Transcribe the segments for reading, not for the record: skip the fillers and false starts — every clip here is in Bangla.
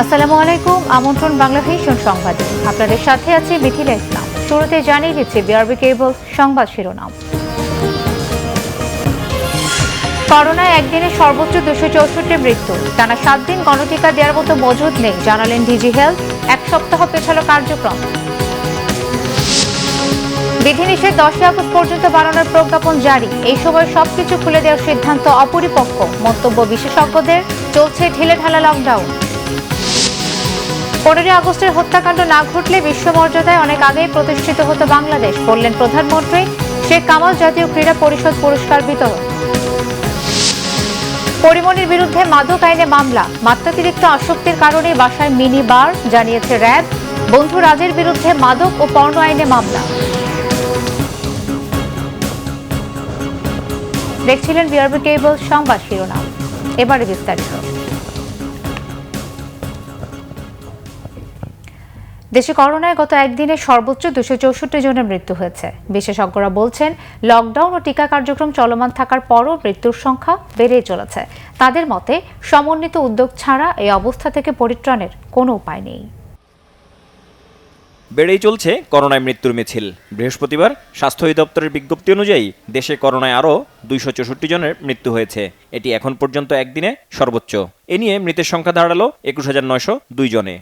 আসসালামু আলাইকুম। আমন্ত্রণ বাংলা ভিশন সংবাদে আপনাদের সাথে আছি মিথিলা ইসলাম। শুরুতে জানিয়ে দিচ্ছি বিআরবি কেবল সংবাদ শিরোনাম। করোনায় একদিনে সর্বোচ্চ 264 মৃত্যু, টানা 7 দিন গণটিকা দেওয়ার মতো মজুদ নেই জানালেন ডিজি হেলথ। এক সপ্তাহ পেছালো কার্যক্রম। বিধিনিষেধ 10 আগস্ট পর্যন্ত বাড়ানোর প্রজ্ঞাপন জারি, এই সময় সবকিছু খুলে দেওয়ার সিদ্ধান্ত অপরিপক্ক, মন্তব্য বিশেষজ্ঞদের। চলছে ঢিলেঢালা লকডাউন। 15 আগস্টের হত্যাকাণ্ড না ঘটলে বিশ্বমর্যাদায় অনেক আগেই প্রতিষ্ঠিত হতো বাংলাদেশ, বললেন প্রধানমন্ত্রী। শেখ কামাল জাতীয় ক্রীড়া পরিষদ পুরস্কার বিতরণ। পরিমণির বিরুদ্ধে মাদক আইনে মামলা, মাত্রাতিরিক্ত আসক্তির কারণে বাসায় মিনি বার, জানিয়েছে র্যাব। বন্ধু রাজের বিরুদ্ধে মাদক ও পর্ণ আইনে মামলা। দেখছিলেন বিআরবি কেবল সংবাদ শিরোনাম, এবারে বিস্তারিত। দেশে করোনায় গত একদিনে সর্বোচ্চ 264 জনের মৃত্যু হয়েছে। বিশেষজ্ঞরা বলছেন, লকডাউন ও টিকা কার্যক্রম চলমান থাকার পরও মৃত্যুর সংখ্যা বেড়েই চলেছে। তাদের মতে, সমন্বিত উদ্যোগ ছাড়া এই অবস্থা থেকে পরিত্রাণের কোনো উপায় নেই। বেড়েই চলছে করোনায় মৃত্যুর মিছিল। বৃহস্পতিবার স্বাস্থ্য অধিদপ্তরের বিজ্ঞপ্তি অনুযায়ী দেশে করোনায় আরও 264 জনের মৃত্যু হয়েছে। এটি এখন পর্যন্ত একদিনে সর্বোচ্চ। এ নিয়ে মৃতের সংখ্যা দাঁড়ালো 21,902 জনে।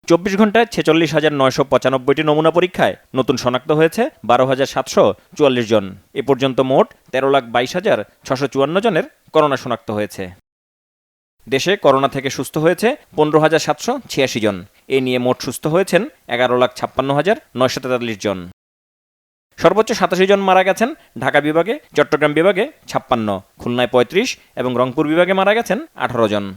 24 ঘন্টায় 46,995টি নমুনা পরীক্ষায় নতুন শনাক্ত হয়েছে 12,744 জন। এ পর্যন্ত মোট 13,22,654 জনের করোনা শনাক্ত হয়েছে। দেশে করোনা থেকে সুস্থ হয়েছে 15,786 জন। এ নিয়ে মোট সুস্থ হয়েছেন 11,56,943 জন। সর্বোচ্চ 87 জন মারা গেছেন ঢাকা বিভাগে, চট্টগ্রাম বিভাগে 56, খুলনায় 35 এবং রংপুর বিভাগে মারা গেছেন 18 জন।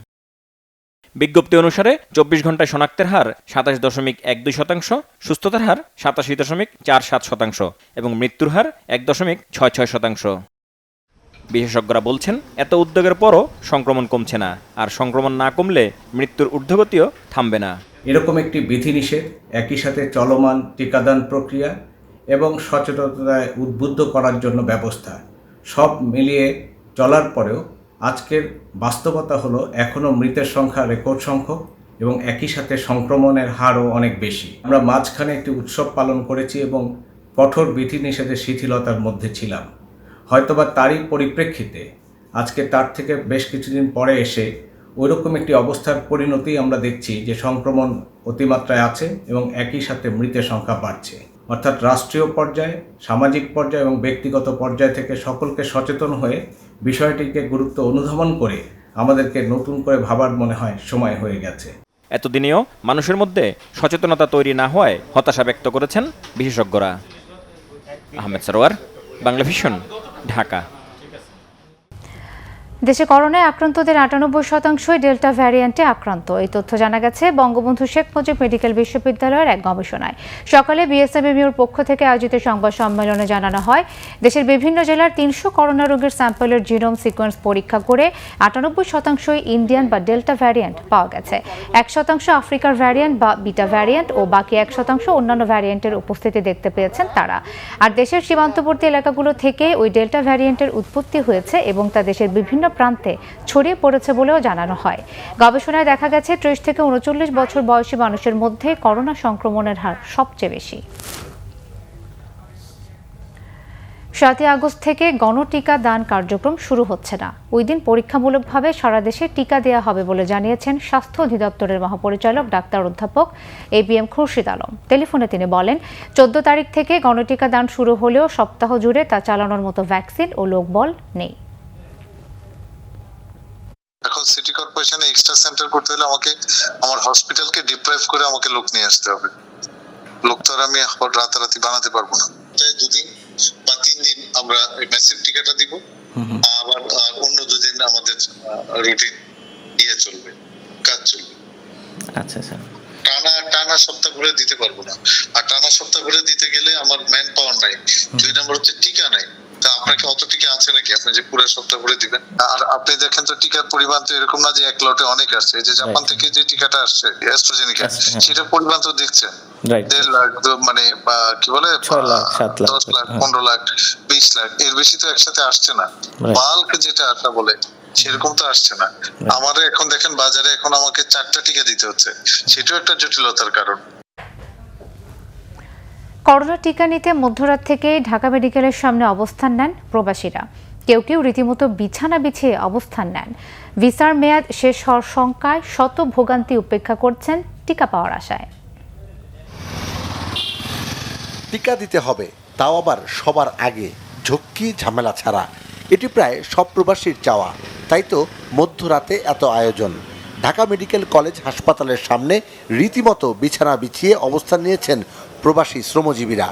বিজ্ঞপ্তি অনুসারে 24 ঘন্টায় শনাক্তের হার 27.12%, সুস্থতার হার 87.47% এবং মৃত্যুর হার 1.66%। বিশেষজ্ঞরা বলছেন, এত উদ্যোগের পরও সংক্রমণ কমছে না, আর সংক্রমণ না কমলে মৃত্যুর ঊর্ধ্বগতিও থামবে না। এরকম একটি বিধিনিষেধ, একই সাথে চলমান টিকাদান প্রক্রিয়া এবং সচেতনতায় উদ্বুদ্ধ করার জন্য ব্যবস্থা, সব মিলিয়ে চলার পরেও আজকের বাস্তবতা হলো এখনও মৃতের সংখ্যা রেকর্ড সংখ্যক এবং একই সাথে সংক্রমণের হারও অনেক বেশি। আমরা মাঝখানে একটি উৎসব পালন করেছি এবং কঠোর বিধিনিষেধের শিথিলতার মধ্যে ছিলাম। হয়তোবা তারই পরিপ্রেক্ষিতে আজকে তার থেকে বেশ কিছুদিন পরে এসে ওইরকম একটি অবস্থার পরিণতি আমরা দেখছি যে সংক্রমণ অতিমাত্রায় আছে এবং একই সাথে মৃতের সংখ্যা বাড়ছে। অর্থাৎ রাষ্ট্রীয় পর্যায়ে, সামাজিক পর্যায়ে এবং ব্যক্তিগত পর্যায় থেকে সকলকে সচেতন হয়ে বিষয়টিকে গুরুত্ব অনুধাবন করে আমাদেরকে নতুন করে ভাবার মনে হয় সময় হয়ে গেছে। এতদিনেও মানুষের মধ্যে সচেতনতা তৈরি না হওয়ায় হতাশা ব্যক্ত করেছেন বিশেষজ্ঞরা। আহমেদ সরোয়ার, বাংলা ভিশন, ঢাকা। দেশে করোনায় আক্রান্তদের 98% ডেল্টা ভ্যারিয়েন্টে আক্রান্ত, এই তথ্য জানা গেছে বঙ্গবন্ধু শেখ মুজিব মেডিকেল বিশ্ববিদ্যালয়ের এক গবেষণায়। সকালে বিএসএমএমইউর পক্ষ থেকে আয়োজিত সংবাদ সম্মেলনে জানানো হয়, দেশের বিভিন্ন জেলার 300 করোনা রোগীর স্যাম্পলের জিনোম সিকোয়েন্স পরীক্ষা করে 98% ইন্ডিয়ান বা ডেল্টা ভ্যারিয়েন্ট পাওয়া গেছে। 1% আফ্রিকার ভ্যারিয়েন্ট বা বিটা ভ্যারিয়েন্ট ও বাকি 1% অন্যান্য ভ্যারিয়েন্টের উপস্থিতি দেখতে পেয়েছেন তারা। আর দেশের সীমান্তবর্তী এলাকাগুলো থেকে ওই ডেল্টা ভ্যারিয়েন্টের উৎপত্তি হয়েছে এবং তা দেশের বিভিন্ন প্রান্তে ছড়িয়ে পড়েছে বলেও জানানো হয়। গবেষণায় দেখা গেছে 30 থেকে 39 বছর বয়সী মানুষের মধ্যে করোনা সংক্রমণের হার সবচেয়ে বেশি। 7 আগস্ট থেকে গণটিকা দান কার্যক্রম শুরু হচ্ছে না। ওই দিন পরীক্ষামূলকভাবে সারা দেশে টিকা দেওয়া হবে বলে জানিয়েছেন স্বাস্থ্য অধিদপ্তরের মহাপরিচালক ডাক্তার অধ্যাপক ABM খুরশিদ আলম। টেলিফোনে তিনি বলেন, 14 তারিখ থেকে গণটিকা দান শুরু হলেও সপ্তাহ জুড়ে তা চালানোর মতো ভ্যাকসিন ও লোকবল নেই। এখন সিটি কর্পোরেশনে এক্সট্রা সেন্টার করতে হলে আমাকে আমার হসপিটালকে ডিপ্রাইভ করে আমাকে লোক নিয়ে আসতে হবে। লোক তো আর আমি রাতারাতি বানাতে পারবো না। তাই 2 দিন বা 3 দিন আমরা ম্যাসিভ টিকাটা দিব, আবার অন্য 2 দিন আমাদের রুটিন চলবে, কাজ চলবে। আচ্ছা স্যার, টানা সপ্তাহ ঘুরে দিতে পারবো না। আর টানা সপ্তাহ ঘুরে দিতে গেলে আমার ম্যান পাওয়ার নাই। 2 নম্বর হচ্ছে টিকা নাই। তা আপনাকে অত টিকা আছে নাকি আপনি যে পুরো সপ্তাহ ঘুরে দিবেন? আর আপনি দেখেন তো টিকার পরিমাণ তো এরকম না যে এক লটে অনেক আসছে। এই যে জাপান থেকে যে টিকাটা আসছে অ্যাস্ট্রাজেনেকা, সেটা পরিমাণ তো দেখছেন 1.5 লাখ, মানে কি বলে 6 লাখ 7 লাখ 10 লাখ 15 লাখ 20 লাখ, এর বেশি তো একসাথে আসছে না। বাল্ক যেটা আসা বলে সেরকম তো আসছে না। আমারে এখন দেখেন বাজারে এখন আমাকে 4টা টিকা দিতে হচ্ছে, সেটাও একটা জটিলতার কারণ। করোনা টিকা নিতে মধ্যরাত থেকেই ঢাকা মেডিকেলের সামনে অবস্থান নেন প্রবাসীরা। কেউ কেউ রীতিমতো বিছানা বিছিয়ে অবস্থান নেন। ভিসার মেয়াদ শেষ হওয়ার শঙ্কায় শত ভোগান্তি উপেক্ষা করছেন টিকা পাওয়ার আশায়। টিকা দিতে হবে, তাও আবার সবার আগে, ঝক্কি ঝামেলা ছাড়া। এটি প্রায় সব প্রবাসীর চাওয়া, তাই তো মধ্যরাতে এত আয়োজন। ঢাকা মেডিকেল কলেজ হাসপাতালের সামনে রীতিমতো বিছানা বিছিয়ে অবস্থান নিয়েছেন প্রবাসী শ্রমজীবীরা,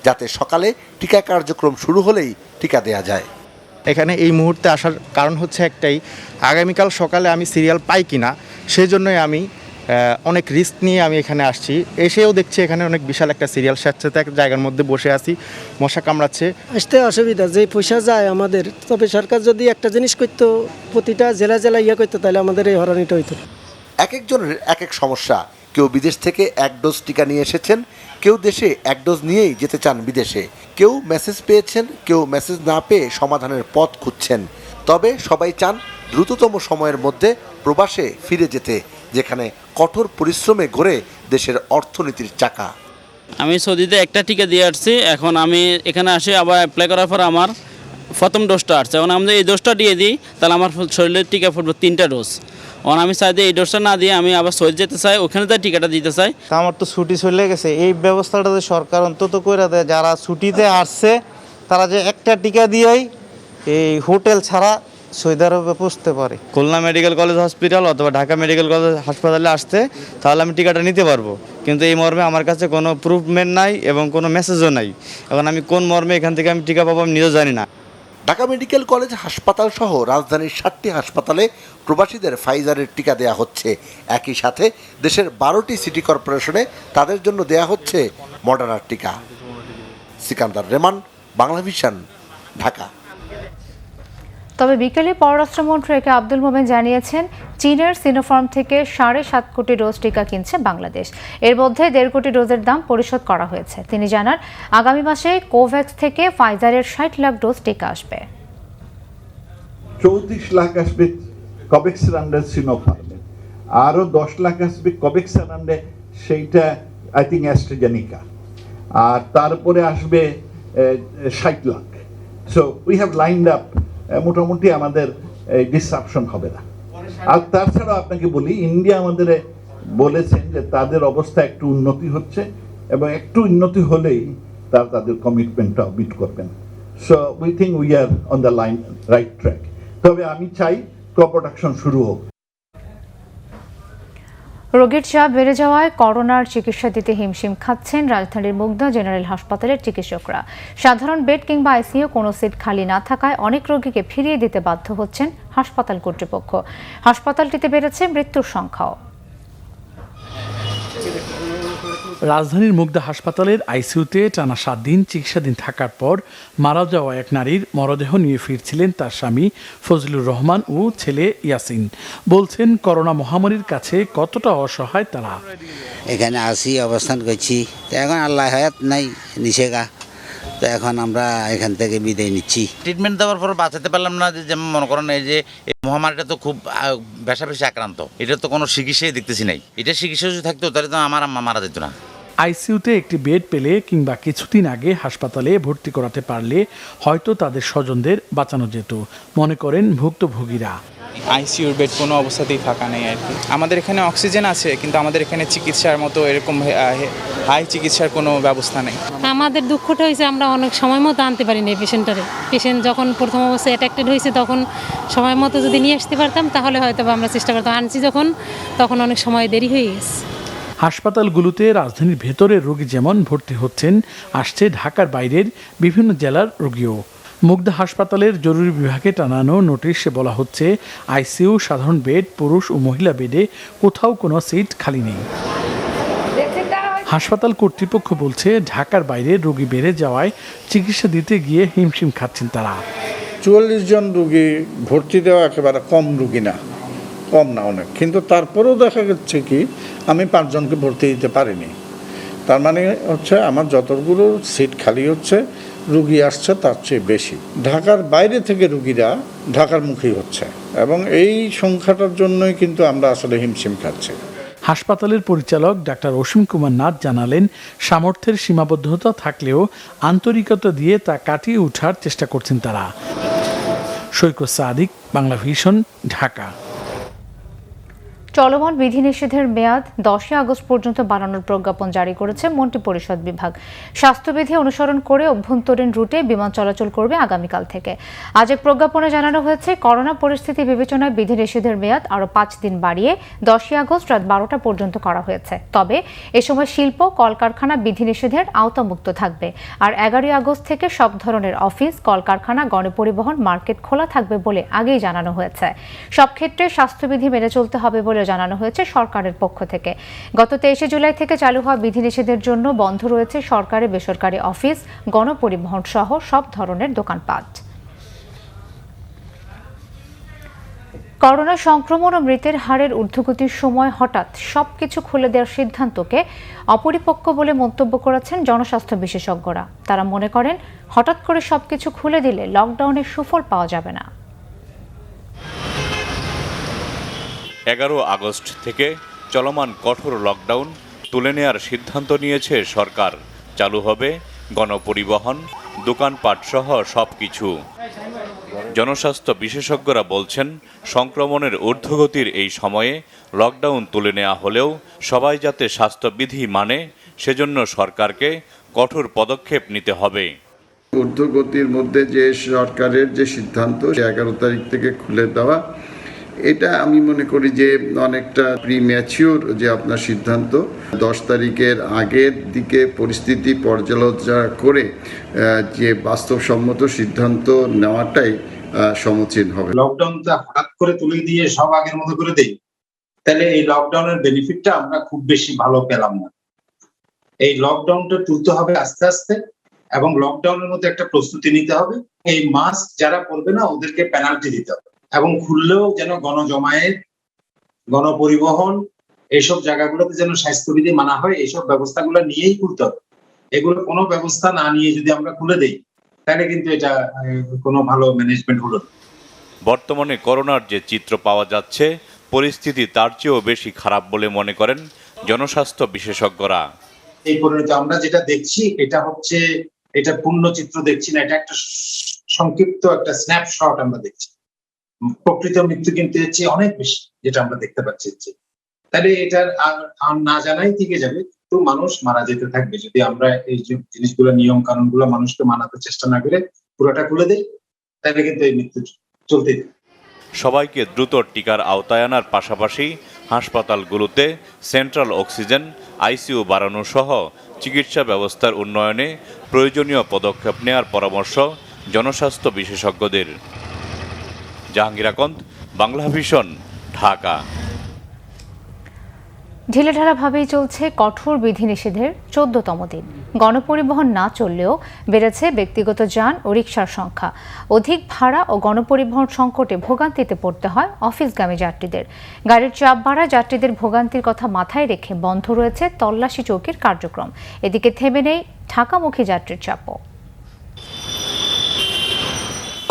যাতে সকালে টিকা কার্যক্রম শুরু হলেই টিকা দেয়া যায়। এখানে এই মুহূর্তে আসার কারণ হচ্ছে একটাই, আগামীকাল সকালে আমি সিরিয়াল পাই কিনা, সেই জন্যই আমি অনেক রিস্ক নিয়ে আমি এখানে আসছি। এসেও দেখছি এখানে অনেক বিশাল একটা সিরিয়াল স্যাঁতস্যাঁতে এক জায়গার মধ্যে বসে আছি, মশা কামড়াচ্ছে। আসতে অসুবিধা, যে পয়সা যায় আমাদের, তবে সরকার যদি একটা জিনিস করতো, প্রতিটা জেলা জেলা করতো, তাহলে আমাদের এই হরানিটা হইতো। এক একজনের এক এক সমস্যা। কেউ বিদেশ থেকে 1 ডোজ টিকা নিয়ে এসেছেন, কেউ দেশে 1 ডোজ নিয়েই যেতে চান বিদেশে, কেউ মেসেজ পেয়েছেন, কেউ মেসেজ না পেয়ে সমাধানের পথ খুঁজছেন। তবে সবাই চান দ্রুততম সময়ের মধ্যে প্রবাসে ফিরে যেতে, যেখানে কঠোর পরিশ্রমে গড়ে দেশের অর্থনীতির চাকা। আমি সৌদিতে একটা টিকা দিয়ে আসছি, এখন আমি এখানে আসি আবার অ্যাপ্লাই করার পর আমার প্রথম ডোজটা আসছে। এখন আমি এই ডোজটা দিয়ে দিই, তাহলে আমার শরীরের টিকা ফুটবে 3টা ডোজ। এখন আমি চাই এই ডোজটা না দিয়ে আমি আবার সৌদি যেতে চাই, ওখানে তাই টিকাটা দিতে চাই। আমার তো ছুটি চলে গেছে, এই ব্যবস্থাটা যে সরকার অন্তত করে দেয়, যারা ছুটিতে আসছে তারা যে একটা টিকা দিয়েই এই হোটেল ছাড়া সৌদি আরবে পৌঁছতে পারে। খুলনা মেডিকেল কলেজ হসপিটাল অথবা ঢাকা মেডিকেল কলেজ হাসপাতালে আসতে, তাহলে আমি টিকাটা নিতে পারবো। কিন্তু এই মর্মে আমার কাছে কোনো প্রুফমেন্ট নাই এবং কোনো মেসেজও নাই। এখন আমি কোন মর্মে এখান থেকে আমি টিকা পাবো আমি নিজেও জানি না। ঢাকা মেডিকেল কলেজ হাসপাতাল সহ রাজধানীর 7টি হাসপাতালে প্রবাসীদের ফাইজারের টিকা দেয়া হচ্ছে। একই সাথে দেশের 12টি সিটি কর্পোরেশনে তাদের জন্য দেয়া হচ্ছে মডার্নার টিকা। সিকান্দার রেমান, বাংলাভিশন, ঢাকা। তবে বিকেলে পররাষ্ট্রমন্ত্রী একে আব্দুল মোমেন জানিয়েছেন, চীনের সিনোফার্ম থেকে 7.5 কোটি ডোজ টিকা কিনছে বাংলাদেশ। এর মধ্যে 1.5 কোটি ডোজের দাম পরিশোধ করা হয়েছে। তিনি জানান, আগামী মাসে কোভ্যাক্স থেকে ফাইজারের 60 লাখ ডোজ টিকা আসবে। 34 লাখ আসবে কোভ্যাক্সের আন্ডার সিনোফার্মে, আরও 10 লাখ আসবে কোভ্যাক্সের আন্ডার, সেইটা আই থিঙ্ক অ্যাস্ট্রাজেনিকা, আর তারপরে আসবে 60 lakh. So we have lined up, মোটামুটি আমাদের ডিসরাপশন হবে না। আর তাছাড়া আপনাকে বলি, ইন্ডিয়া আমাদের বলেছেন যে তাদের অবস্থা একটু উন্নতি হচ্ছে এবং একটু উন্নতি হলেই তাদের কমিটমেন্টটা মিট করবেন। So we think we are on the line right track. তবে আমি চাই প্রোডাকশন শুরু হোক। রোগীর চাপ বেড়ে যাওয়ায় করোনার চিকিৎসা দিতে হিমশিম খাচ্ছেন রাজধানীর মুগদা জেনারেল হাসপাতালের চিকিৎসকরা। সাধারণ বেড কিংবা আইসিইউ কোনো সিট খালি না থাকায় অনেক রোগীকে ফিরিয়ে দিতে বাধ্য হচ্ছেন হাসপাতাল কর্তৃপক্ষ। হাসপাতালটিতে বেড়েছে মৃত্যুর সংখ্যাও। রাজধানীর মুগদা হাসপাতালের আইসিইউতে টানা 7 দিন চিকিৎসাধীন থাকার পর মারা যাওয়া এক নারীর মরদেহ নিয়ে ফিরছিলেন তার স্বামী ফজলুর রহমান ও ছেলে ইয়াসিন। বলছেন, করোনা মহামারীর কাছে কতটা অসহায় তারা। এখানে আসি, অবস্থান করছি, তো এখন আল্লাহ হায়াত নাই নিষেগা, তো এখন আমরা এখান থেকে বিদায় নিচ্ছি। ট্রিটমেন্ট দেওয়ার পর বাঁচাতে পারলাম না, যেমন মনে করেন এই যে মহামারীটা তো খুব বেশি আক্রান্ত, এটা তো কোনো চিকিৎসাই দেখতেছি নাই। এটা চিকিৎসা যদি থাকতো তাহলে তো আমার আম্মা মারা যেত না। আইসিইউতে একটি বেড পেলে কিংবা কিছুদিন আগে হাসপাতালে ভর্তি করাতে পারলে হয়তো তাদের স্বজনদের বাঁচানো যেত, মনে করেন ভুক্তভোগীরা। আইসিইউর বেড কোনো অবস্থাতেই ফাঁকা নেই আর কি। আমাদের এখানে অক্সিজেন আছে, কিন্তু আমাদের এখানে চিকিৎসার মতো এরকম হাই চিকিৎসার কোনো ব্যবস্থা নেই। আমাদের দুঃখটা হয়েছে আমরা অনেক সময় মতো আনতে পারিনি পেশেন্টটারে। পেশেন্ট যখন প্রথম অবস্থায় অ্যাটাকটেড হয়েছে তখন সময় মতো যদি নিয়ে আসতে পারতাম তাহলে হয়তো আমরা চেষ্টা করতাম। আনছি তখন অনেক সময় দেরি হয়ে গেছে। হাসপাতালগুলোতে রাজধানীর ভেতরের রোগী যেমন ভর্তি হচ্ছেন, আসছে ঢাকার বাইরের বিভিন্ন জেলার রোগীও। মুগদা হাসপাতালের জরুরি বিভাগে টানানো নোটিশে বলা হচ্ছে, আইসিইউ, সাধারণ বেড, পুরুষ ও মহিলা বেডে কোথাও কোনো সিট খালি নেই। হাসপাতাল কর্তৃপক্ষ বলছে, ঢাকার বাইরে রোগী বেড়ে যাওয়ায় চিকিৎসা দিতে গিয়ে হিমশিম খাচ্ছেন তারা। 44 জন রুগী ভর্তি দেওয়া একেবারে কম রুগী না, কম না অনেক, কিন্তু তারপরেও দেখা যাচ্ছে কি আমি 5 জনকে ভর্তি দিতে পারিনি। তার মানে হচ্ছে আমার যতগুলো সিট খালি হচ্ছে, রুগী আসছে তার চেয়ে বেশি। ঢাকার বাইরে থেকে রুগীরা ঢাকার মুখী হচ্ছে, এবং এই সংখ্যাটার জন্যই কিন্তু আমরা আসলে হিমশিম খাচ্ছি। হাসপাতালের পরিচালক ডাক্তার অসীম কুমার নাথ জানালেন, সামর্থ্যের সীমাবদ্ধতা থাকলেও আন্তরিকতা দিয়ে তা কাটিয়ে ওঠার চেষ্টা করছেন তারা। সৈকত সাদিক, বাংলা ভিশন, ঢাকা। চলমান বিধিনিষেধের মেয়াদ 10 আগস্ট পর্যন্ত বাড়ানোর প্রজ্ঞাপন জারি করেছে মন্ত্রী পরিষদ বিভাগ। স্বাস্থ্যবিধি অনুসরণ করে অভ্যন্তরীণ রুটে বিমান চলাচল করবে আগামীকাল থেকে। আজ এক প্রজ্ঞাপনে জানানো হয়েছে, করোনা পরিস্থিতি বিবেচনায় বিধিনিষেধের মেয়াদ আরও 5 দিন বাড়িয়ে 10 আগস্ট রাত 12টা পর্যন্ত করা হয়েছে। তবে এ সময় শিল্প কলকারখানা বিধিনিষেধের আওতামুক্ত থাকবে। আর 11 আগস্ট থেকে সব ধরনের অফিস, কলকারখানা, গণপরিবহন, মার্কেট খোলা থাকবে বলে আগেই জানানো হয়েছে। সব ক্ষেত্রে স্বাস্থ্যবিধি মেনে চলতে হবে বলে জানানো হয়েছে সরকারের পক্ষ থেকে। গত 23 জুলাই থেকে চালু হওয়া বিধিনিষেধের জন্য বন্ধ রয়েছে সরকারি বেসরকারি অফিস, গণপরিবহন সহ সব ধরনের দোকানপাট। করোনা সংক্রমণ ও মৃতের হারের ঊর্ধ্বগতির সময় হঠাৎ সবকিছু খুলে দেওয়ার সিদ্ধান্তকে অপরিপক্ক বলে মন্তব্য করেছেন জনস্বাস্থ্য বিশেষজ্ঞরা। তারা মনে করেন, হঠাৎ করে সবকিছু খুলে দিলে লকডাউনের সুফল পাওয়া যাবে না। 11 আগস্ট থেকে চলমান কঠোর লকডাউন তুলে নেওয়ার সিদ্ধান্ত নিয়েছে সরকার। চালু হবে গণপরিবহন, দোকানপাট সহ সবকিছু। জনস্বাস্থ্য বিশেষজ্ঞরা বলছেন, সংক্রমণের ঊর্ধ্বগতির এই সময়ে লকডাউন তুলে নেওয়া হলেও সবাই যাতে স্বাস্থ্যবিধি মানে, সেজন্য সরকারকে কঠোর পদক্ষেপ নিতে হবে। ঊর্ধ্বগতির মধ্যে যে সরকারের যে সিদ্ধান্ত 11 তারিখ থেকে খুলে দেওয়া, এটা আমি মনে করি যে অনেকটা প্রিম্যাচিওর যে আপনার সিদ্ধান্ত। 10 তারিখের আগের দিকে পরিস্থিতি পর্যালোচনা করে যে বাস্তবসম্মত সিদ্ধান্ত নেওয়াটাই সমীচীন হবে। লকডাউনটা হঠাৎ করে তুলে দিয়ে সব আগের মতো করে দেই, তাহলে এই লকডাউনের বেনিফিটটা আমরা খুব বেশি ভালো পেলাম না। এই লকডাউনটা তুলতে হবে আস্তে আস্তে, এবং লকডাউনের মধ্যে একটা প্রস্তুতি নিতে হবে। এই মাস্ক যারা পরবে না ওদেরকে পেনাল্টি দিতে হবে, এবং খুললেও যেন গণজমায়েত, গণপরিবহন এইসব জায়গাগুলোতে যেন স্বাস্থ্যবিধি মানা হয়, এইসব ব্যবস্থাগুলো নিয়েই খুলতে হবে। এগুলো কোনো ব্যবস্থা না নিয়ে যদি আমরা খুলে দেই, তাহলে কিন্তু এটা কোনো ভালো ম্যানেজমেন্ট হলো না। বর্তমানে করোনার যে চিত্র পাওয়া যাচ্ছে, পরিস্থিতি তার চেয়েও বেশি খারাপ বলে মনে করেন জনস্বাস্থ্য বিশেষজ্ঞরা। এই পরিণতি আমরা যেটা দেখছি, এটা পূর্ণ চিত্র দেখছি না, এটা একটা সংক্ষিপ্ত একটা স্ন্যাপশট আমরা দেখছি। প্রকৃত মৃত্যু কিন্তু এর চেয়ে অনেক বেশি যেটা আমরা দেখতে পাচ্ছি। তাহলে এটার আর না জানাই থেকে যাবে, তো মানুষ মারা যেতে থাকবে যদি আমরা এই যে জিনিসগুলো, নিয়ম কানুন গুলো মানুষকে মানাতে চেষ্টা না করে পুরোটা খুলে দেই, তাহলে কিন্তু এই মৃত্যু চলতেই থাকবে। সবাইকে দ্রুত টিকার আওতায় আনার পাশাপাশি হাসপাতালগুলোতে সেন্ট্রাল অক্সিজেন, আইসিইউ বাড়ানো সহ চিকিৎসা ব্যবস্থার উন্নয়নে প্রয়োজনীয় পদক্ষেপ নেওয়ার পরামর্শ জনস্বাস্থ্য বিশেষজ্ঞদের। জাহাঙ্গীর আকন্দ, বাংলা ভিশন, ঢাকা। ঢিলেঢালাভাবেই চলছে কঠোর বিধিনিষেধের 14তম দিন। গণপরিবহন না চললেও বেড়েছে ব্যক্তিগত যান ও রিকশার সংখ্যা। অধিক ভাড়া ও গণপরিবহন সংকটে ভোগান্তিতে পড়তে হয় অফিসগামী যাত্রীদের। গাড়ির চাপ বাড়ায় যাত্রীদের ভোগান্তির কথা মাথায় রেখে বন্ধ রয়েছে তল্লাশি চৌকির কার্যক্রম। এদিকে থেমে নেই ঢাকামুখী যাত্রীর চাপও।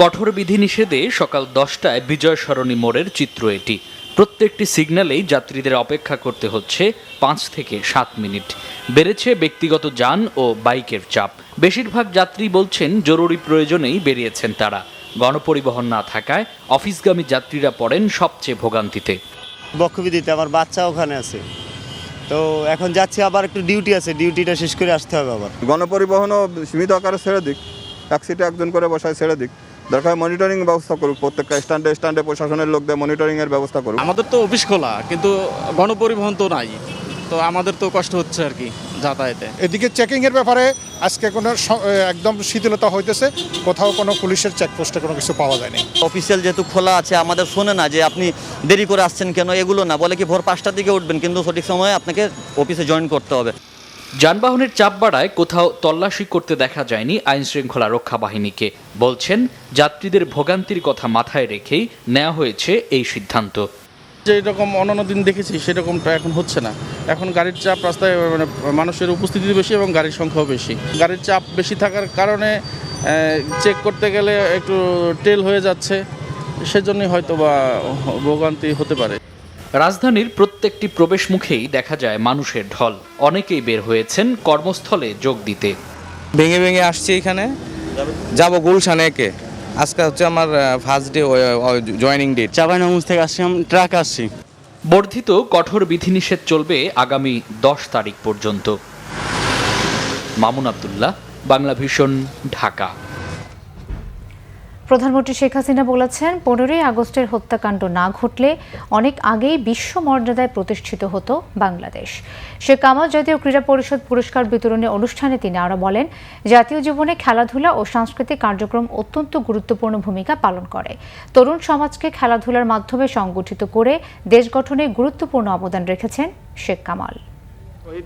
কঠোর বিধিনিষেধে সকাল 10টায় বিজয় সরণী মোড়ের চিত্র এটি। প্রত্যেকটি সিগন্যালেই যাত্রীদের অপেক্ষা করতে হচ্ছে 5 থেকে 7 মিনিট। বেড়েছে ব্যক্তিগত যান ও বাইকের চাপ। বেশিরভাগ যাত্রী বলছেন জরুরি প্রয়োজনেই বেরিয়েছেন তারা। গণপরিবহন না থাকায় অফিসগামী যাত্রীরা পড়েন সবচেয়ে ভোগান্তিতে। বক্ষবিধিতে আমার বাচ্চা ওখানে আছে, তো এখন যাচ্ছি, আবার একটু ডিউটি আছে, ডিউটিটা শেষ করে আসতে হবে। আবার গণপরিবহনও সীমিত আকারে ছেড়ে দিক, এক সিটে একজন করে বসায় ছেড়ে দিক। দরকার মনিটরিং ব্যবস্থা করুক, প্রত্যেকটা স্ট্যান্ডে প্রশাসনের লোকদের মনিটরিং এর ব্যবস্থা করুক। আমাদের তো অফিস খোলা, কিন্তু গণপরিবহন তো নাই, তো আমাদের তো কষ্ট হচ্ছে আর কি যাতায়াতে। এদিকে চেকিং এর ব্যাপারে আজকে কোনো একদম শিথিলতা হইতেছে, কোথাও কোনো পুলিশের চেকপোস্টে কোনো কিছু পাওয়া যায়নি। অফিসিয়াল যেহেতু খোলা আছে, আমাদের শোনে না যে আপনি দেরি করে আসছেন কেন, এগুলো না, বলে কি ভোর 5টার দিকে উঠবেন, কিন্তু সঠিক সময়ে আপনাকে অফিসে জয়েন করতে হবে। যানবাহনের চাপ বাড়ায় কোথাও তল্লাশি করতে দেখা যায়নি আইনশৃঙ্খলা রক্ষা বাহিনীকে। বলছেন, যাত্রীদের ভোগান্তির কথা মাথায় রেখেই নেওয়া হয়েছে এই সিদ্ধান্ত। যেরকম অন্যান্য দিন দেখেছি সেরকমটা এখন হচ্ছে না। এখন গাড়ির চাপ, রাস্তায় মানে মানুষের উপস্থিতি বেশি এবং গাড়ির সংখ্যাও বেশি। গাড়ির চাপ বেশি থাকার কারণে চেক করতে গেলে একটু টেল হয়ে যাচ্ছে, সেজন্যই হয়তো বা ভোগান্তি হতে পারে। রাজধানীর প্রত্যেকটি প্রবেশ মুখেই দেখা যায় মানুষের ঢল। অনেকেই বের হয়েছেন কর্মস্থলে যোগ দিতে। ভেঙে ভেঙে আসছি এখানে, যাব গুলশানে একে। আজকে হচ্ছে আমার first day joining date. Chapainawabganj থেকে আসছি, আমি ট্রাক আসছি। বর্ধিত কঠোর বিধিনিষেধ চলবে আগামী 10 তারিখ পর্যন্ত। মামুন আব্দুল্লাহ, বাংলা ভিশন, ঢাকা। প্রধানমন্ত্রী শেখ হাসিনা বলেছেন 15ই আগস্টের হত্যাকাণ্ড না ঘটলে অনেক আগেই বিশ্ব মর্যাদায় প্রতিষ্ঠিত হতো বাংলাদেশ। শেখ কামাল জাতীয় ক্রীড়া পরিষদ পুরস্কার বিতরণী অনুষ্ঠানে তিনি আরও বলেন, জাতীয় জীবনে খেলাধুলা ও সাংস্কৃতিক কার্যক্রম অত্যন্ত গুরুত্বপূর্ণ ভূমিকা পালন করে। তরুণ সমাজকে খেলাধুলার মাধ্যমে সংগঠিত করে দেশ গঠনে গুরুত্বপূর্ণ অবদান রেখেছেন শেখ কামাল।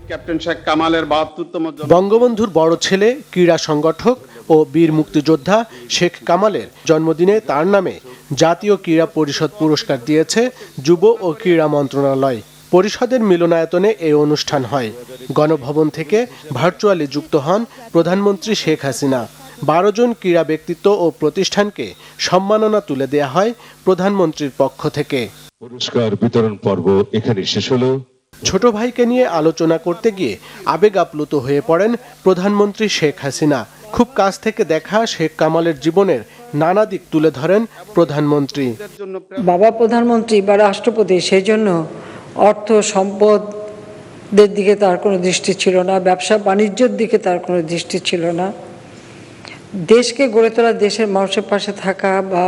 ক্যাপ্টেন শেখ কামালের ৭২তম বঙ্গবন্ধুর বড় ছেলে, ক্রীড়া সংগঠক ও বীর মুক্তিযোদ্ধা শেখ কামালের জন্মদিনে তার নামে জাতীয় ক্রীড়া পরিষদ পুরস্কার দিয়েছে যুব ও ক্রীড়া মন্ত্রণালয়। পরিষদের মিলনায়তনে এই অনুষ্ঠান হয়। গণভবন থেকে ভার্চুয়ালি যুক্ত হন প্রধানমন্ত্রী শেখ হাসিনা। 12 জন ক্রীড়া ব্যক্তিত্ব ও প্রতিষ্ঠানকে সম্মাননা তুলে দেয়া হয় প্রধানমন্ত্রীর পক্ষ থেকে। পুরস্কার বিতরণ পর্ব এখানে শেষ হলো। ছোট ভাইকে নিয়ে আলোচনা করতে গিয়ে আবেগ আপ্লুত হয়ে পড়েন প্রধানমন্ত্রী শেখ হাসিনা। খুব কাছ থেকে দেখা শেখ কামালের জীবনের নানা দিক তুলে ধরেন প্রধানমন্ত্রী। বাবা প্রধানমন্ত্রী বা রাষ্ট্রপতি, সেই জন্য অর্থ সম্পদের দিকে তার কোনো দৃষ্টি ছিল না, ব্যবসা বাণিজ্যের দিকে তার কোনো দৃষ্টি ছিল না। দেশকে গড়ে তোলা, দেশের মানুষের পাশে থাকা বা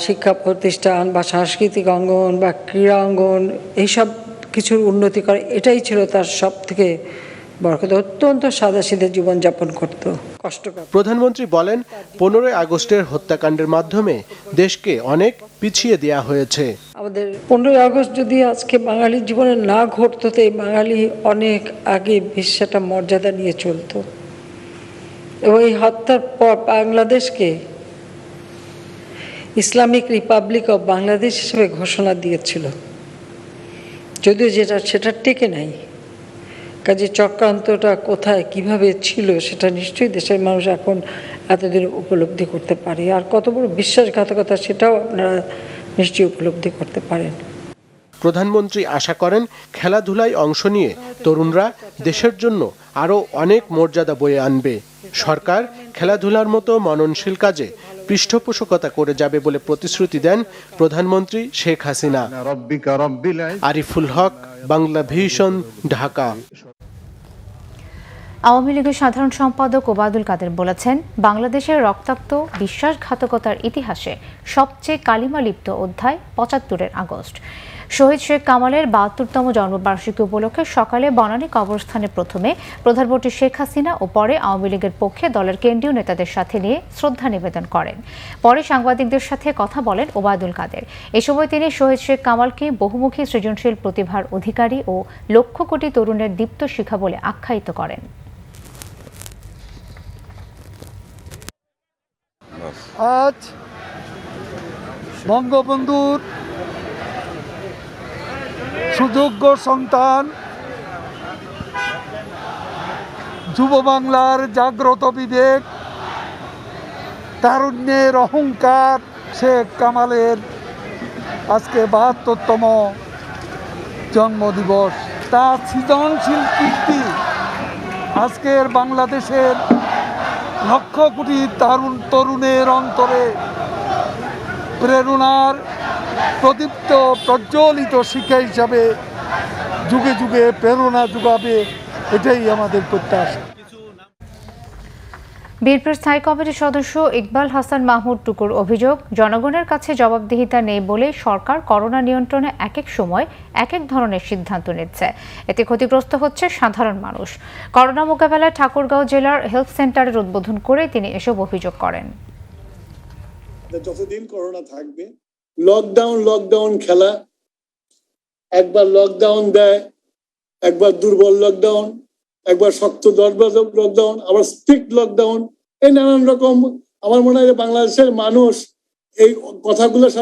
শিক্ষা প্রতিষ্ঠান বা সাংস্কৃতিক অঙ্গন বা ক্রীড়া অঙ্গন, এইসব কিছুর উন্নতি করে, এটাই ছিল তার সব থেকে বড় কথা। অত্যন্ত সাদাসিধে জীবনযাপন করত, কষ্টকর। প্রধানমন্ত্রী বলেন, 15ই আগস্টের হত্যাকাণ্ডের মাধ্যমে দেশকে অনেক পিছিয়ে দেয়া হয়েছে। আমাদের 15ই আগস্ট যদি আজকে বাঙালির জীবনে না ঘটতো, তো এই বাঙালি অনেক আগে বিশ্বটা মর্যাদা নিয়ে চলত। এবং এই হত্যার পর বাংলাদেশকে ইসলামিক রিপাবলিক অফ বাংলাদেশ হিসেবে ঘোষণা দিয়েছিল, যদিও সেটা টেকে নাই। কাজে চক্রান্তটা কোথায় কিভাবে ছিল সেটা নিশ্চয়ই দেশের মানুষ এখন এতদিন উপলব্ধি করতে পারে। আর কত বড় বিশ্বাসঘাতকতা সেটাও আপনারা নিশ্চয়ই উপলব্ধি করতে পারেন। প্রধানমন্ত্রী আশা করেন, খেলাধুলায় অংশ নিয়ে তরুণরা দেশের জন্য আরও অনেক মর্যাদা বয়ে আনবে। সরকার খেলাধুলার মতো মননশীল কাজে পৃষ্ঠপোষকতা করে যাবে বলে প্রতিশ্রুতি দেন প্রধানমন্ত্রী শেখ হাসিনা। আরিফুল হক, বাংলা ভিশন, ঢাকা। আওয়ামী লীগের সাধারণ সম্পাদক ওবায়দুল কাদের বলেছেন, বাংলাদেশের রক্তাক্ত বিশ্বাসঘাতকতার ইতিহাসে সবচেয়ে কালিমালিপ্ত অধ্যায় 75-এর আগস্ট। শহীদ শেখ কামালের 72তম জন্মবার্ষিকী উপলক্ষে সকালে বনানী কবরস্থানে প্রথমে প্রধানমন্ত্রী শেখ হাসিনা ও পরে আওয়ামী লীগের পক্ষে দলের কেন্দ্রীয় নেতাদের সাথে নিয়ে শ্রদ্ধা নিবেদন করেন। পরে সাংবাদিকদের সাথে কথা বলেন ওবায়দুল কাদের। এ সময় তিনি শহীদ শেখ কামালকে বহুমুখী সৃজনশীল প্রতিভার অধিকারী ও লক্ষ কোটি তরুণের দীপ্ত শিখা বলে আখ্যায়িত করেন। আজ বঙ্গবন্ধুর সুযোগ্য সন্তান, যুব বাংলার জাগ্রত বিবেক, তারুণ্যের অহংকার শেখ কামালের আজকে ৭২তম জন্মদিবস। তার সৃজনশীল কীর্তি আজকের বাংলাদেশের লক্ষ কোটি তরুণের অন্তরে প্রেরণার প্রদীপ্ত প্রজ্বলিত শিক্ষা হিসাবে যুগে যুগে প্রেরণা যোগাবে, এটাই আমাদের প্রত্যাশা। বিএনপির স্থায়ী কমিটির সদস্য ইকবাল হাসান মাহমুদ টুকুর অভিযোগ, জনগণের কাছে জবাবদিহিতা নেই বলে সরকার করোনা নিয়ন্ত্রণে এক এক সময় এক এক ধরনের সিদ্ধান্ত নিচ্ছে। এতে ক্ষতিগ্রস্ত হচ্ছে সাধারণ মানুষ। করোনা মোকাবেলায় ঠাকুরগাঁও জেলার হেলথ সেন্টারের উদ্বোধন করে তিনি এসব অভিযোগ করেন। যতদিন করোনা থাকবে, লকডাউন খেলা, একবার লকডাউন দেয়, একবার দুর্বল লকডাউন, একবার শক্ত লকডাউন, আবার স্ট্রিক্ট লকডাউন, এই নানান রকম। আমার মনে হয় বাংলাদেশের মানুষ এই কথাগুলোর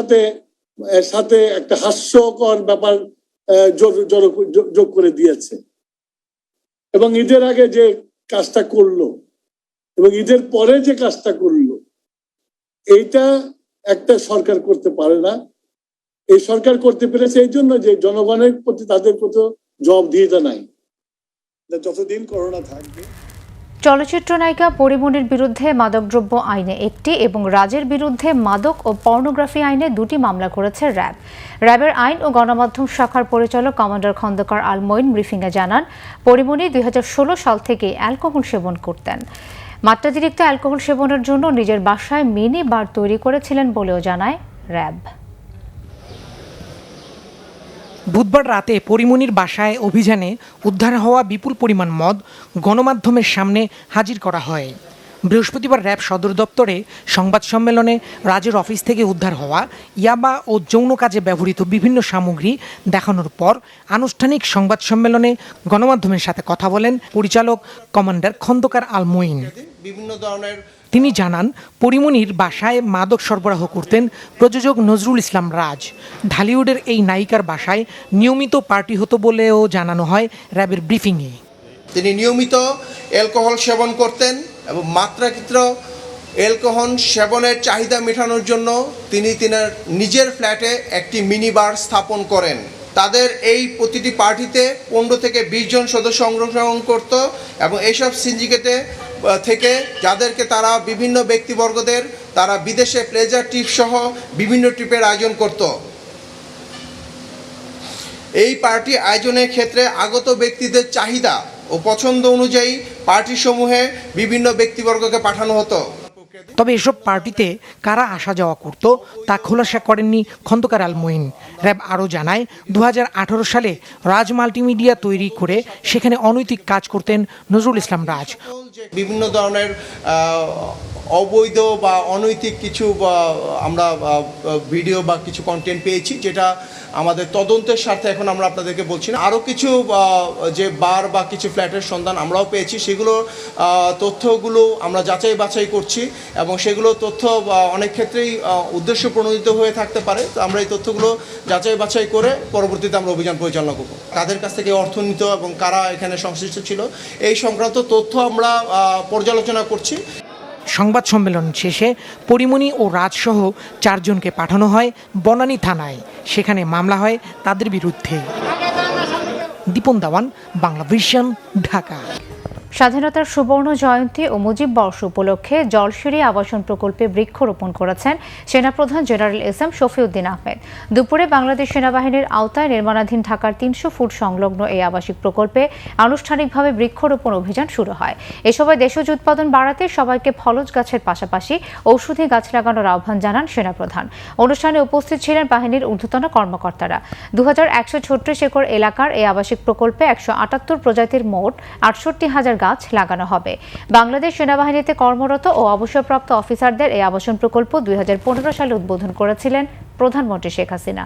সাথে একটা হাস্যকর ব্যাপার যোগ করে দিয়েছে। এবং ঈদের আগে যে কাজটা করলো এবং ঈদের পরে যে কাজটা করলো, এইটা একটা সরকার করতে পারে না। এই সরকার করতে পেরেছে এই জন্য যে জনগণের প্রতি তাদের প্রতি জবাবদিহিতা নাই। যতদিন করোনা থাকবে। চলচ্চিত্র নায়িকা পরিমণির বিরুদ্ধে মাদকদ্রব্য আইনে একটি এবং রাজের বিরুদ্ধে মাদক ও পর্নোগ্রাফি আইনে 2টি মামলা করেছে র্যাব। র্যাবের আইন ও গণমাধ্যম শাখার পরিচালক কমান্ডার খন্দকার আল মঈন ব্রিফিংয়ে জানান, পরিমণি 2016 সাল থেকে অ্যালকোহল সেবন করতেন। মাত্রাতিরিক্ত অ্যালকোহল সেবনের জন্য নিজের বাসায় মিনি বার তৈরি করেছিলেন বলেও জানায় র্যাব। বুধবার রাতে পরিমণির বাসায় অভিযানে উদ্ধার হওয়া বিপুল পরিমাণ মদ গণমাধ্যমের সামনে হাজির করা হয়। বৃহস্পতিবার র্যাব সদর দপ্তরে সংবাদ সম্মেলনে রাজের অফিস থেকে উদ্ধার হওয়া ইয়াবা ও যৌন কাজে ব্যবহৃত বিভিন্ন সামগ্রী দেখানোর পর আনুষ্ঠানিক সংবাদ সম্মেলনে গণমাধ্যমের সাথে কথা বলেন পরিচালক কমান্ডার খন্দকার আল মঈন। তিনি জানান, পরিমণির বাসায় মাদক সরবরাহ করতেন প্রযোজক নজরুল ইসলাম রাজ। ঢালিউডের এই নায়িকার বাসায় নিয়মিত পার্টি হতো বলেও জানানো হয় র্যাবের ব্রিফিংয়ে। তিনি নিয়মিত অ্যালকোহল সেবন করতেন এবং মাত্রাতিরিক্ত অ্যালকোহল সেবনের চাহিদা মেটানোর জন্য তিনি তিনার নিজের ফ্ল্যাটে একটি মিনি বার স্থাপন করেন। তাদের এই প্রতিটি পার্টিতে 15 থেকে 20 জন সদস্য অংশগ্রহণ করত এবং এইসব সিন্ডিকেটে থেকে যাদেরকে তারা বিভিন্ন ব্যক্তিবর্গদের তারা বিদেশে প্লেজার ট্রিপ সহ বিভিন্ন ট্রিপের আয়োজন করত। এই পার্টি আয়োজনের ক্ষেত্রে আগত ব্যক্তিদের চাহিদা ও পছন্দ অনুযায়ী পার্টিসমূহে বিভিন্ন ব্যক্তিবর্গকে পাঠানো হতো। তবে এসব পার্টিতে কারা আসা যাওয়া করত তা খোলাসা করেননি খন্দকার আল মঈন। র্যাব আরও জানায়, 2018 সালে রাজ মাল্টিমিডিয়া তৈরি করে সেখানে অনৈতিক কাজ করতেন নজরুল ইসলাম রাজ। বিভিন্ন ধরনের অবৈধ বা অনৈতিক কিছু আমরা ভিডিও বা কিছু কন্টেন্ট পেয়েছি, যেটা আমাদের তদন্তের স্বার্থে এখন আমরা আপনাদেরকে বলছি না। আরও কিছু যে বার বা কিছু ফ্ল্যাটের সন্ধান আমরাও পেয়েছি, সেগুলো তথ্যগুলো আমরা যাচাই বাছাই করছি এবং সেগুলো তথ্য অনেক ক্ষেত্রেই উদ্দেশ্য প্রণোদিত হয়ে থাকতে পারে। তো আমরা এই তথ্যগুলো যাচাই বাছাই করে পরবর্তীতে আমরা অভিযান পরিচালনা করব। কাদের কাছ থেকে অর্থ নিত এবং কারা এখানে সংশ্লিষ্ট ছিল এই সংক্রান্ত তথ্য আমরা পর্যালোচনা করছি। সংবাদ সম্মেলন শেষে পরিমণি ও রাজসহ 4 জনকে পাঠানো হয় বনানী থানায়। সেখানে মামলা হয় তাদের বিরুদ্ধে। দীপন দাওয়ান, বাংলা ভিশন, ঢাকা। স্বাধীনতার সুবর্ণ জয়ন্তী ও মুজিব বর্ষ উপলক্ষে জলসিঁড়ি আবাসন প্রকল্পে বৃক্ষরোপণ করেছেন সেনাপ্রধান জেনারেল এস.এম. শফিউদ্দিন আহমেদ। দুপুরে বাংলাদেশ সেনাবাহিনীর আওতায় নির্মাণাধীন ঢাকার 300 ফুট সংলগ্ন এই আবাসিক প্রকল্পে আনুষ্ঠানিকভাবে বৃক্ষরোপণ অভিযান শুরু হয়। এ সময় দেশজ উৎপাদন বাড়াতে সবাইকে ফলজ গাছের পাশাপাশি ঔষধি গাছ লাগানোর আহ্বান জানান সেনাপ্রধান। অনুষ্ঠানে উপস্থিত ছিলেন বাহিনীর ঊর্ধ্বতন কর্মকর্তারা। 2136 একর এলাকার এই আবাসিক প্রকল্পে 178 প্রজাতির মোট 68,000 গাছ লাগানো হবে। বাংলাদেশ সেনাবাহিনীতে কর্মরত ও অবসরপ্রাপ্ত অফিসারদের এই আবাসন প্রকল্প 2015 সালে উদ্বোধন করেছিলেন প্রধানমন্ত্রী শেখ হাসিনা।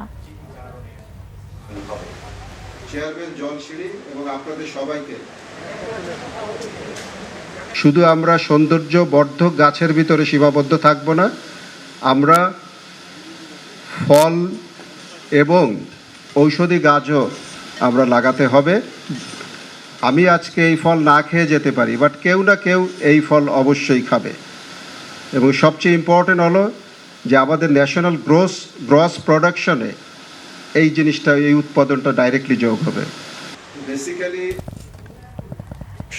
শুধু আমরা সৌন্দর্য বর্ধক গাছের ভিতরে সীমাবদ্ধ থাকব না, আমরা ফল এবং ঔষধি গাছও আমরা লাগাতে হবে। আমি আজকে এই ফল না খেয়ে যেতে পারি, বাট কেউ না কেউ এই ফল অবশ্যই খাবে। এবং সবচেয়ে ইম্পর্টেন্ট হলো যে আমাদের ন্যাশনাল গ্রস প্রোডাকশনে এই জিনিসটা, এই উৎপাদনটা ডাইরেক্টলি যোগ হবে। বেসিক্যালি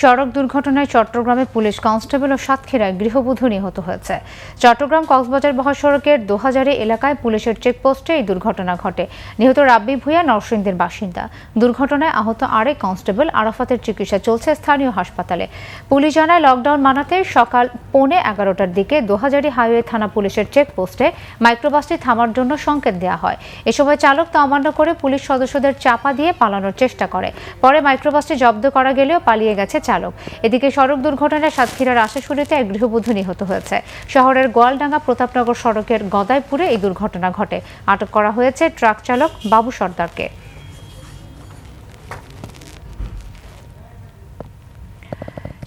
সড়ক দুর্ঘটনায় চট্টগ্রামে পুলিশ কনস্টেবল ও সাতক্ষীরায় গৃহবধূ নিহত হয়েছে। চট্টগ্রাম কক্সবাজার মহাসড়কের 2000 এলাকায় পুলিশের চেকপোস্টে এই দুর্ঘটনা ঘটে। নিহত রাব্বি ভূঁইয়া নরসিংদীর বাসিন্দা। দুর্ঘটনায় আহত আরেক কনস্টেবল আরাফাতের চিকিৎসা চলছে স্থানীয় হাসপাতালে। পুলিশ জানায়, লকডাউন মানাতে সকাল 11:15টার দিকে 2000 হাইওয়ে থানা পুলিশের চেকপোস্টে মাইক্রোবাসটি থামার জন্য সংকেত দেওয়া হয়। এ সময় চালক তা অমান্য করে পুলিশ সদস্যদের চাপা দিয়ে পালানোর চেষ্টা করে। পরে মাইক্রোবাসটি জব্দ করা গেলেও পালিয়ে গেছে চালক। এদিকে সড়ক দুর্ঘটনায় সাতক্ষীরার আশাশুড়িতে এক গৃহবধূ নিহত হয়েছে। শহরের গোয়ালডাঙ্গা প্রতাপনগর সড়কের গদাইপুরে এই দুর্ঘটনা ঘটে। আটক করা হয়েছে ট্রাক চালক বাবু সর্দারকে।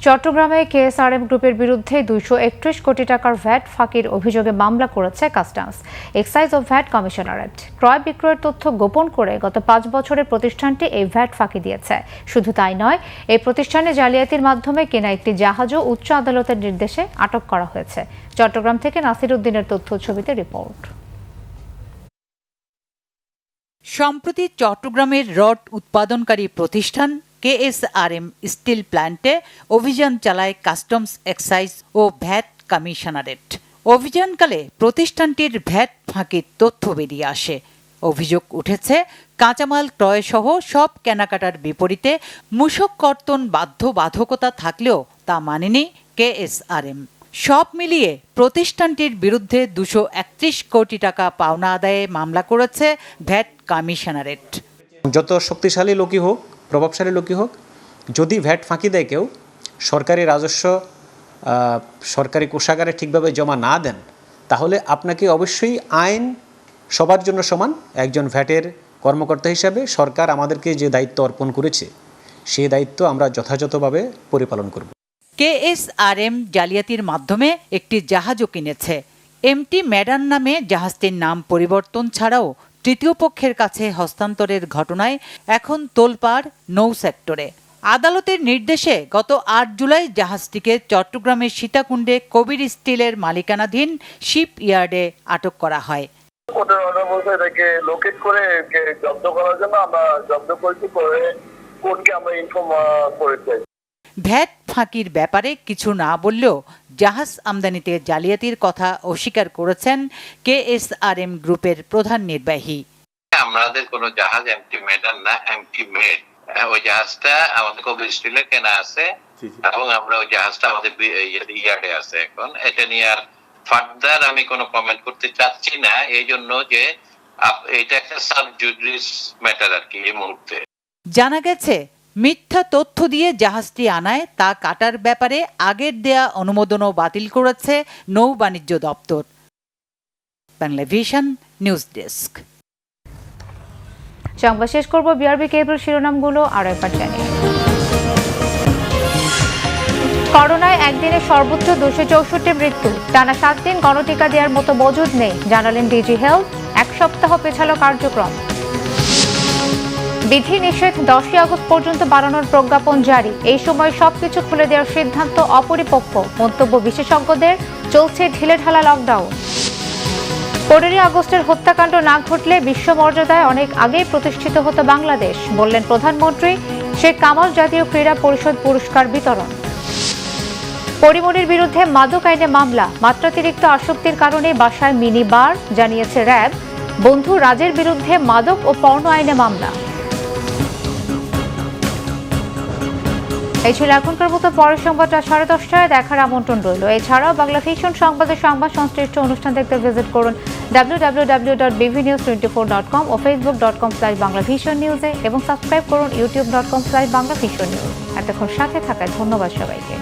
চট্টগ্রামে কেএসআরএম গ্রুপের বিরুদ্ধে 231 কোটি টাকার ভ্যাট ফাঁকির অভিযোগে মামলা করেছে কাস্টমস, এক্সাইজ ও ভ্যাট কমিশনারেট। ক্রয় বিক্রয়ের তথ্য গোপন করে গত 5 বছরে প্রতিষ্ঠানটি এই ভ্যাট ফাঁকি দিয়েছে। শুধু তাই নয়, এই প্রতিষ্ঠানে জালিয়াতির মাধ্যমে কেনা একটি জাহাজও উচ্চ আদালতের নির্দেশে আটক করা হয়েছে। চট্টগ্রাম থেকে নাসির উদ্দিনের তথ্য ছবিতে রিপোর্ট। সম্প্রতি চট্টগ্রামের রড উৎপাদনকারী প্রতিষ্ঠান কেএসআরএম স্টিল প্ল্যান্টে অভিযান চালায় কাস্টমস, এক্সাইজ ও ভ্যাট কমিশনারেট। অভিযানকালে প্রতিষ্ঠানটির ভ্যাট ফাঁকির তথ্য বেরিয়ে আসে। অভিযোগ উঠেছে, কাঁচামাল ক্রয়সহ সব কেনাকাটার বিপরীতে মূসক কর্তন বাধ্যবাধকতা থাকলেও তা মানেনি কেএসআরএম। সব মিলিয়ে প্রতিষ্ঠানটির বিরুদ্ধে 231 কোটি টাকা পাওনা আদায়ে মামলা করেছে ভ্যাট কমিশনারেট। যত শক্তিশালী লোকই হোক, প্রভাবশালী লোকই হোক, যদি ভ্যাট ফাঁকি দেয় কেউ, সরকারি রাজস্ব সরকারি কোষাগারে ঠিকভাবে জমা না দেন, তাহলে আপনাকে অবশ্যই আইন সবার জন্য সমান। একজন ভ্যাটের কর্মকর্তা হিসাবে সরকার আমাদেরকে যে দায়িত্ব অর্পণ করেছে, সেই দায়িত্ব আমরা যথাযথভাবে পরিপালন করব। কেএসআরএম জালিয়াতির মাধ্যমে একটি জাহাজও কিনেছে। এমটি ম্যাডান নামে জাহাজটির নাম পরিবর্তন ছাড়াও তৃতীয় পক্ষের কাছে হস্তান্তরের ঘটনায় এখন তোলপাড় নৌ সেক্টরে। আদালতের নির্দেশে গত 8 জুলাই জাহাজটিকে চট্টগ্রামের সীতাকুণ্ডে কবির স্টিলের মালিকানাধীন শিপ ইয়ার্ডে আটক করা হয়। কোর্টের অর্ডার বলতে এটাকে লোকেট করে জব্দ করার জন্য আমরা জব্দ করেছি, করে কোর্টকে আমরা ইনফর্ম করেছি। ভ্যাট ফাঁকির ব্যাপারে কিছু না বললেও জাহাজ আমদানিতে জালিয়াতির কথা অস্বীকার করেছেন কেএসআরএম গ্রুপের প্রধান নির্বাহী। আমাদের কোনো জাহাজ এমটি মেডান না, এমটি মেড। ওই জাহাজটা আমাদের কবির স্টিলে কেনা আছে এবং আমরা ওই জাহাজটা আমাদের ইয়ার্ডে আছে। এখন এটা নিয়ে আর ফার্দার আমি কোনো কমেন্ট করতে চাচ্ছি না, এই জন্য যে এটা একটা সাব জুডিস ম্যাটার আর কি এই মুহূর্তে। জানা গেছে, মিথ্যা তথ্য দিয়ে জাহাজটি আনায় তা কাটার ব্যাপারে আগের দেয়া অনুমোদনও বাতিল করেছে নৌ বাণিজ্য দপ্তর। Bangla vision news desk. সংবাদ শেষ করব বিআরবি কেবল শিরোনামগুলো আরো একবার জানিয়ে। করোনায় একদিনে সর্বোচ্চ 264 মৃত্যু, টানা 7 দিন গণটিকা দেওয়ার মতো মজুদ নেই, জানালেন ডিজি হেলথ। 1 সপ্তাহ পেছালো কার্যক্রম। বিধি নিষেধ 10 আগস্ট পর্যন্ত বাড়ানোর প্রজ্ঞাপন জারি, এই সময় সবকিছু খুলে দেওয়ার সিদ্ধান্ত অপরিপক্ক, মন্তব্য বিশেষজ্ঞদের। চলছে ঢিলেঢালা লকডাউন। 15 আগস্টের হত্যাকাণ্ড না ঘটলে বিশ্ব মর্যাদায় অনেক আগেই প্রতিষ্ঠিত হতো বাংলাদেশ, বললেন প্রধানমন্ত্রী। শেখ কামাল জাতীয় ক্রীড়া পরিষদ পুরস্কার বিতরণ। পরিমণির বিরুদ্ধে মাদক আইনে মামলা, মাত্রাতিরিক্ত আসক্তির কারণে বাসায় মিনি বার, জানিয়েছে র্যাব। বন্ধু রাজের বিরুদ্ধে মাদক ও পর্ণ আইনে মামলা। এই ছিল এখনকার মতো। পরের সংবাদটা 10:30টায় দেখার আমন্ত্রণ রইল। এছাড়াও বাংলা ভিশন সংবাদের সংবাদ সংশ্লিষ্ট অনুষ্ঠান দেখতে ভিজিট করুন www.bvnews24.com ও facebook.com/banglavisionnews এবং সাবস্ক্রাইব করুন youtube.com/banglavisionnews। এতক্ষণ সাথে থাকায় ধন্যবাদ সবাইকে।